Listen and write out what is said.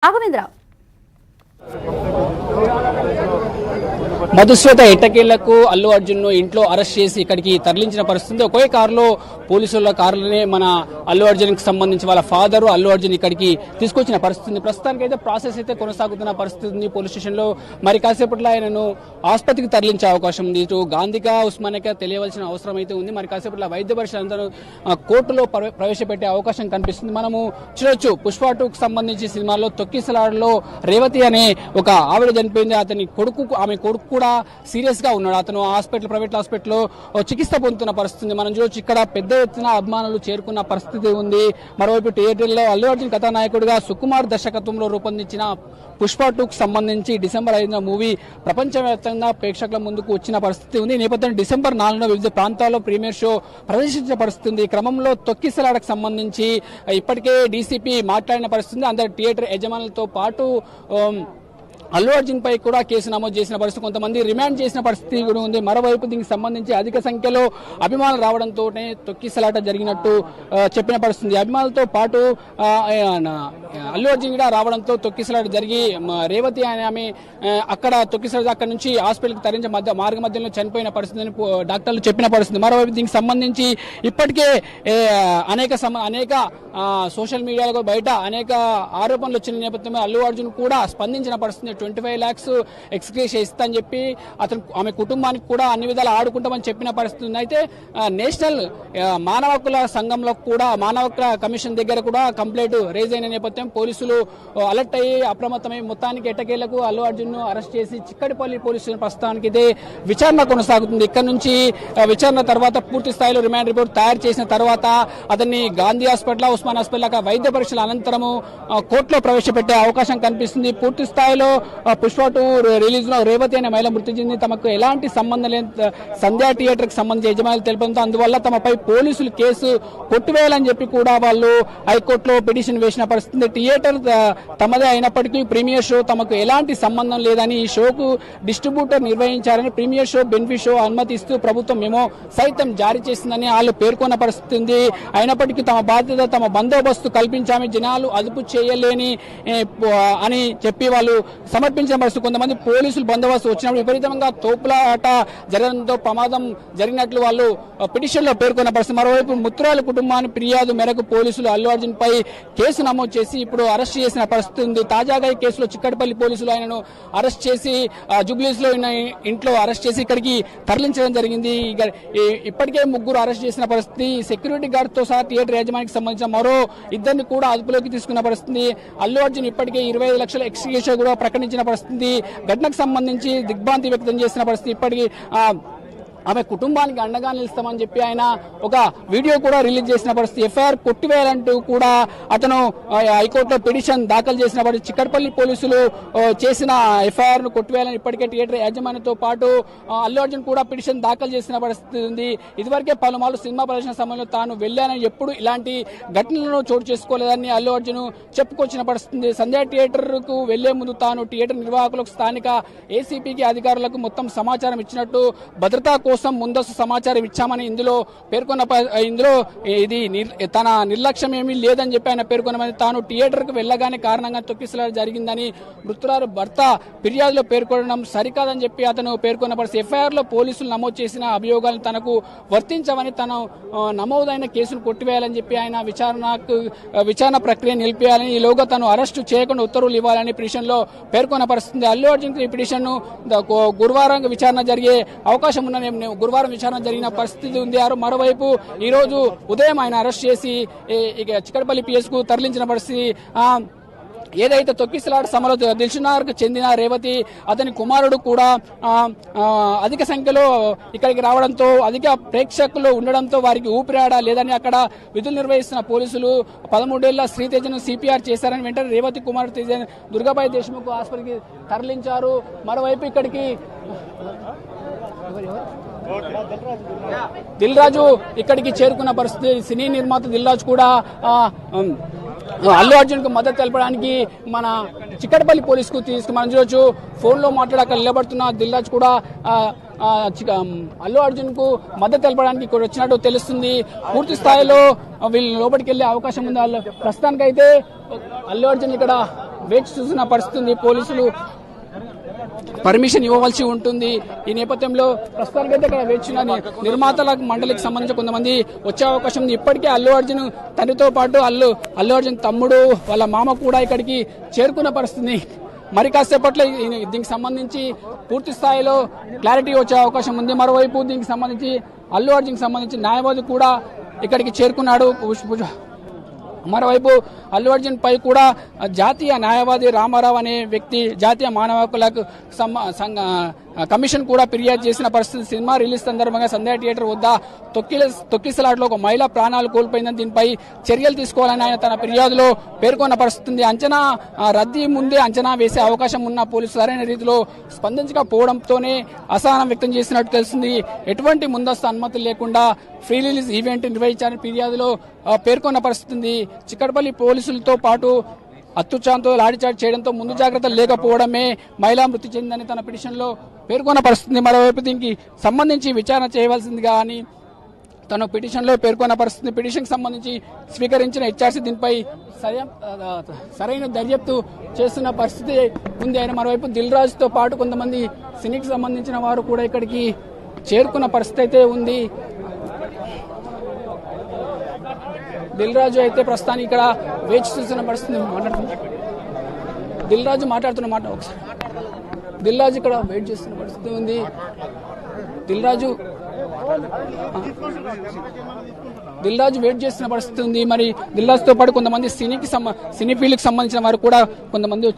రాఘవేంద్ర మధుశ్వేత ఎట్టకేళ్లకు అల్లు అర్జున్ ను ఇంట్లో అరెస్ట్ చేసి ఇక్కడికి తరలించిన పరిస్థితి. ఒకే కారులో పోలీసుల కారులోనే మన అల్లు అర్జున్ కి సంబంధించి వాళ్ళ ఫాదర్ అల్లు అర్జున్ ఇక్కడికి తీసుకొచ్చిన పరిస్థితి. ప్రస్తుతానికి అయితే ప్రాసెస్ అయితే కొనసాగుతున్న పరిస్థితి ఉంది పోలీస్ స్టేషన్ లో. మరి కాసేపట్లో ఆయనను ఆసుపత్రికి తరలించే అవకాశం ఉంది. ఇటు గాంధీగా ఉస్మానియాగా తెలియవలసిన అవసరం అయితే ఉంది. మరి కాసేపట్లో వైద్య పరిశీలన కోర్టులో ప్రవేశపెట్టే అవకాశం కనిపిస్తుంది. మనము చూడొచ్చు పుష్ప 2కు సంబంధించి సినిమాలో తొక్కిసలాడలో రేవతి అనే ఒక ఆవిడ చనిపోయింది. అతని ఆమె కొడుకు కూడా సీరియస్ గా ఉన్నాడు. అతను ప్రైవేట్ హాస్పిటల్లో చికిత్స పొందుతున్న పరిస్థితి మనం చూడొచ్చు. ఇక్కడ పెద్ద ఎత్తున అభిమానులు చేరుకున్న పరిస్థితి ఉంది. మరోవైపు థియేటర్లో అల్లు అర్జున్ కథానాయకుడిగా సుకుమార్ దర్శకత్వంలో రూపొందించిన పుష్ప 2కు సంబంధించి డిసెంబర్ 5న మూవీ ప్రపంచవ్యాప్తంగా ప్రేక్షకుల ముందుకు వచ్చిన పరిస్థితి ఉంది. ఈ నేపథ్యంలో డిసెంబర్ 4న వివిధ ప్రాంతాల్లో ప్రీమియర్ షో ప్రదర్శించిన పరిస్థితి ఉంది. ఈ క్రమంలో తొక్కిసలాడకు సంబంధించి ఇప్పటికే డీసీపీ మాట్లాడిన పరిస్థితి. అందరు థియేటర్ యజమానులతో పాటు అల్లు అర్జున్ పై కూడా కేసు నమోదు చేసిన పరిస్థితి, కొంతమంది రిమాండ్ చేసిన పరిస్థితి కూడా ఉంది. మరోవైపు దీనికి సంబంధించి అధిక సంఖ్యలో అభిమానులు రావడంతో తొక్కిసలాట జరిగినట్టు చెప్పిన పరిస్థితి. అభిమానులతో పాటు అల్లు అర్జున్ కూడా రావడంతో తొక్కిసలాట జరిగి రేవతి అనే ఆమె అక్కడ తొక్కిసలాట అక్కడి నుంచి హాస్పిటల్కి తరలించే మార్గ మధ్యలో చనిపోయిన పరిస్థితిని డాక్టర్లు చెప్పిన పరిస్థితి. మరోవైపు దీనికి సంబంధించి ఇప్పటికే అనేక సోషల్ మీడియాలో బయట అనేక ఆరోపణలు వచ్చిన నేపథ్యంలో అల్లు అర్జున్ కూడా స్పందించిన పరిస్థితి. 25 lakhs ఎక్స్గ్రేషియా ఇస్తా అని చెప్పి ఆమె కుటుంబానికి కూడా అన్ని విధాలు ఆడుకుంటామని చెప్పిన పరిస్థితి ఉంది. అయితే నేషనల్ మానవ హక్కుల సంఘంలో కూడా మానవ హక్కుల కమిషన్ దగ్గర కూడా కంప్లైంట్ రేజ్ అయిన నేపథ్యం పోలీసులు అలర్ట్ అయ్యి అప్రమత్తమై మొత్తానికి ఎట్టకేలకు అల్లు అర్జున్ ను అరెస్ట్ చేసి చిక్కడిపల్లి పోలీసులు ప్రస్తుతానికి ఇదే విచారణ కొనసాగుతుంది. ఇక్కడ నుంచి విచారణ తర్వాత పూర్తి స్థాయిలో రిమాండ్ రిపోర్ట్ తయారు చేసిన తర్వాత అతన్ని గాంధీ హాస్పిటల్ ఉస్మాన్ హాస్పిటల్ వైద్య పరీక్షల అనంతరము కోర్టులో ప్రవేశపెట్టే అవకాశం కనిపిస్తుంది. పూర్తి స్థాయిలో పుష్ప 2 రిలీజ్ లో రేవతి అనే మహిళ మృతి చెంది తమకు ఎలాంటి సంబంధం లేని సంధ్యా థియేటర్ కి సంబంధించి యజమానులు తెలిపడంతో అందువల్ల తమపై పోలీసులు కేసు కొట్టివేయాలని చెప్పి కూడా వాళ్ళు హైకోర్టులో పిటిషన్ వేసిన పరిస్థితి. థియేటర్ తమదే అయినప్పటికీ ప్రీమియర్ షో తమకు ఎలాంటి సంబంధం లేదని ఈ షోకు డిస్ట్రిబ్యూటర్ నిర్వహించారని ప్రీమియర్ షో బెనిఫిట్ షో అనుమతిస్తూ ప్రభుత్వం మెమో సైతం జారీ చేసిందని వాళ్ళు పేర్కొన్న పరిస్థితి ఉంది. అయినప్పటికీ తమ బాధ్యత తమ బందోబస్తు కల్పించామే జనాలు అదుపు చేయలేని అని చెప్పి వాళ్ళు సమర్పించిన పరిస్థితి. కొంతమంది పోలీసులు బందోబస్తు వచ్చినప్పుడు విపరీతంగా తోపులాట జరగడంతో ప్రమాదం జరిగినట్లు వాళ్ళు పిటిషన్ లో పేర్కొన్న పరిస్థితి. మరోవైపు ముత్తురాల కుటుంబాన్ని ఫిర్యాదు మేరకు పోలీసులు అల్లు అర్జున్ పై కేసు నమోదు చేసి ఇప్పుడు అరెస్ట్ చేసిన పరిస్థితి ఉంది. తాజాగా ఈ కేసులో చిక్కడపల్లి పోలీసులు ఆయనను అరెస్ట్ చేసి జూబ్లీస్ లో ఉన్న ఇంట్లో అరెస్ట్ చేసి ఇక్కడికి తరలించడం జరిగింది. ఇప్పటికే 3 అరెస్ట్ చేసిన పరిస్థితి. సెక్యూరిటీ గార్డ్ తో సహా థియేటర్ యాజమానికి సంబంధించిన మరో 2 కూడా అదుపులోకి తీసుకున్న పరిస్థితి. అల్లు అర్జున్ ఇప్పటికే 25 లక్షల ఎక్స్గ్రేషియా కూడా ప్రకటించిన పరిస్థితి. ఘటనకు సంబంధించి దిగ్భ్రాంతి వ్యక్తం చేసిన పరిస్థితి. ఇప్పటికీ ఆమె కుటుంబానికి అండగా నిలుస్తామని చెప్పి ఆయన ఒక వీడియో కూడా రిలీజ్ చేసిన పరిస్థితి. ఎఫ్ఐఆర్ కొట్టివేయాలంటూ కూడా అతను హైకోర్టులో పిటిషన్ దాఖలు చేసిన పరిస్థితి. చిక్కడపల్లి పోలీసులు చేసిన ఎఫ్ఐఆర్ ను కొట్టివేయాలని ఇప్పటికే థియేటర్ యాజమాన్యంతో పాటు అల్లు అర్జున్ కూడా పిటిషన్ దాఖలు చేసిన పరిస్థితి ఉంది. ఇదివరకే పలుమార్లు సినిమా ప్రదర్శన సమయంలో తాను వెళ్లానని ఎప్పుడు ఇలాంటి ఘటనలను చోటు చేసుకోలేదని అల్లు అర్జున్ చెప్పుకొచ్చిన పరిస్థితి. సంధ్యా థియేటర్ కు వెళ్లే ముందు తాను థియేటర్ నిర్వాహకులకు స్థానిక ఏసీపీకి అధికారులకు మొత్తం సమాచారం ఇచ్చినట్టు భద్రతా కోసం ముందస్తు సమాచారం ఇచ్చామని ఇందులో ఇది తన నిర్లక్ష్యం ఏమీ లేదని చెప్పి ఆయన పేర్కొనమని తాను థియేటర్ కు వెళ్లగానే కారణంగా తొక్కిసలాట జరిగిందని మృతురాలు భర్త ఫిర్యాదులో పేర్కొనడం సరికాదని చెప్పి అతను పేర్కొన్న పరిస్థితి. ఎఫ్ఐఆర్ లో పోలీసులు నమోదు చేసిన అభియోగాలను తనకు వర్తించవని తను నమోదైన కేసును కొట్టివేయాలని చెప్పి ఆయన విచారణ ప్రక్రియ నిలిపేయాలని ఈలోగా తను అరెస్టు చేయకుండా ఉత్తర్వులు ఇవ్వాలని పిటిషన్ లో పేర్కొన్న పరిస్థితి. అల్లు అర్జున్ ఈ పిటిషన్ ను గురువారం విచారణ జరిగే అవకాశం ఉన్న గురువారం విచారణ జరిగిన పరిస్థితి ఉంది. మరోవైపు ఈ రోజు ఉదయం ఆయన అరెస్ట్ చేసి చిక్కడపల్లి పిఎస్ కు తరలించిన పరిస్థితి. ఏదైతే తొక్కిసలాట సమలో దిల్సుఖ్నగర్ కు చెందిన రేవతి అతని కుమారుడు కూడా అధిక సంఖ్యలో ఇక్కడికి రావడంతో అధిక ప్రేక్షకులు ఉండడంతో వారికి ఊపిరాడ లేదని అక్కడ విధులు నిర్వహిస్తున్న పోలీసులు 13 ఏళ్ల శ్రీతేజను సిపిఆర్ చేశారని వెంటనే రేవతి కుమారుడు తేజ దుర్గాబాయి దేశ్ముఖ్ హాస్పిటల్కి తరలించారు. మరోవైపు ఇక్కడికి దిల్ రాజు ఇక్కడికి చేరుకున్న పరిస్థితి. సినీ నిర్మాత దిల్ రాజు కూడా అల్లు అర్జున్ కు మద్దతు తెలపడానికి మన చిక్కడపల్లి పోలీసుకు మనం చూడొచ్చు. ఫోన్ లో మాట్లాడి అక్కడ నిలబడుతున్న దిల్ రాజు కూడా అల్లు అర్జున్ కు మద్దతు తెలపడానికి ఇక్కడ వచ్చినట్టు తెలుస్తుంది. పూర్తి స్థాయిలో వీళ్ళు లోపలికి వెళ్లే అవకాశం ఉంది. ప్రస్తుతానికైతే అల్లు అర్జున్ ఇక్కడ వేచి చూసిన పరిస్థితి. పోలీసులు పర్మిషన్ ఇవ్వవలసి ఉంటుంది. ఈ నేపథ్యంలో ప్రస్తుతానికైతే ఇక్కడ వేచిన నిర్మాతల మండలికి సంబంధించి కొంతమంది వచ్చే అవకాశం ఉంది. ఇప్పటికే అల్లు అర్జున్ తండ్రితో పాటు అల్లు అర్జున్ తమ్ముడు వాళ్ళ మామ కూడా ఇక్కడికి చేరుకున్న పరిస్థితి. మరి కాసేపట్లో దీనికి సంబంధించి పూర్తి స్థాయిలో క్లారిటీ వచ్చే అవకాశం ఉంది. మరోవైపు దీనికి సంబంధించి అల్లు అర్జున్కి సంబంధించి న్యాయవాది కూడా ఇక్కడికి చేరుకున్నాడు. మరోవైపు అల్లు అర్జున్ పై కూడా జాతీయ న్యాయవాది రామారావు అనే వ్యక్తి జాతీయ మానవ హక్కులకు కమిషన్ కూడా ఫిర్యాదు చేసిన పరిస్థితి. సినిమా రిలీజ్ సందర్భంగా సంధ్యా థియేటర్ వద్ద తొక్కిసలాట్లో ఒక మహిళ ప్రాణాలు కోల్పోయిందని దీనిపై చర్యలు తీసుకోవాలని ఆయన తన ఫిర్యాదులో పేర్కొన్న పరిస్థితి. అంచనా రద్దీ ముందే అంచనా వేసే అవకాశం ఉన్న పోలీసులు సరైన రీతిలో స్పందించకపోవడంతోనే అసహనం వ్యక్తం చేసినట్టు తెలిసింది. ఎటువంటి ముందస్తు అనుమతి లేకుండా ఫ్రీ రిలీజ్ ఈవెంట్ నిర్వహించాలని ఫిర్యాదులో పేర్కొన్న పరిస్థితి. చిక్కడపల్లి పోలీసులతో పాటు అత్యుత్సాహంతో లాఠీచార్జ్ చేయడంతో ముందు జాగ్రత్తలు లేకపోవడమే మహిళా మృతి చెందిందని తన పిటిషన్లో పేర్కొన్న పరిస్థితి. మరోవైపు దీనికి సంబంధించి విచారణ చేయవలసిందిగా అని తన పిటిషన్లో పేర్కొన్న పరిస్థితి. పిటిషన్కి సంబంధించి స్వీకరించిన హెచ్ఆర్సీ దీనిపై సరైన దర్యాప్తు చేస్తున్న పరిస్థితి ఉంది. ఆయన మరోవైపు దిల్ రాజుతో పాటు కొంతమంది సినీకి సంబంధించిన వారు కూడా ఇక్కడికి చేరుకున్న పరిస్థితి అయితే ఉంది. దిల్ రాజు అయితే ప్రస్తుతానికి ఇక్కడ వేచి చూస్తున్న పరిస్థితి. దిల్ రాజు మాట్లాడుతున్న మాట ఒకసారి. దిల్ రాజు ఇక్కడ వెయిట్ చేస్తున్న పరిస్థితి ఉంది. దిల్ రాజు వెయిట్ చేస్తున్న పరిస్థితి ఉంది. మరి దిల్ రాజుతో పాటు కొంతమంది సినీ ఫీల్డ్కి సంబంధించిన వారు కూడా కొంతమంది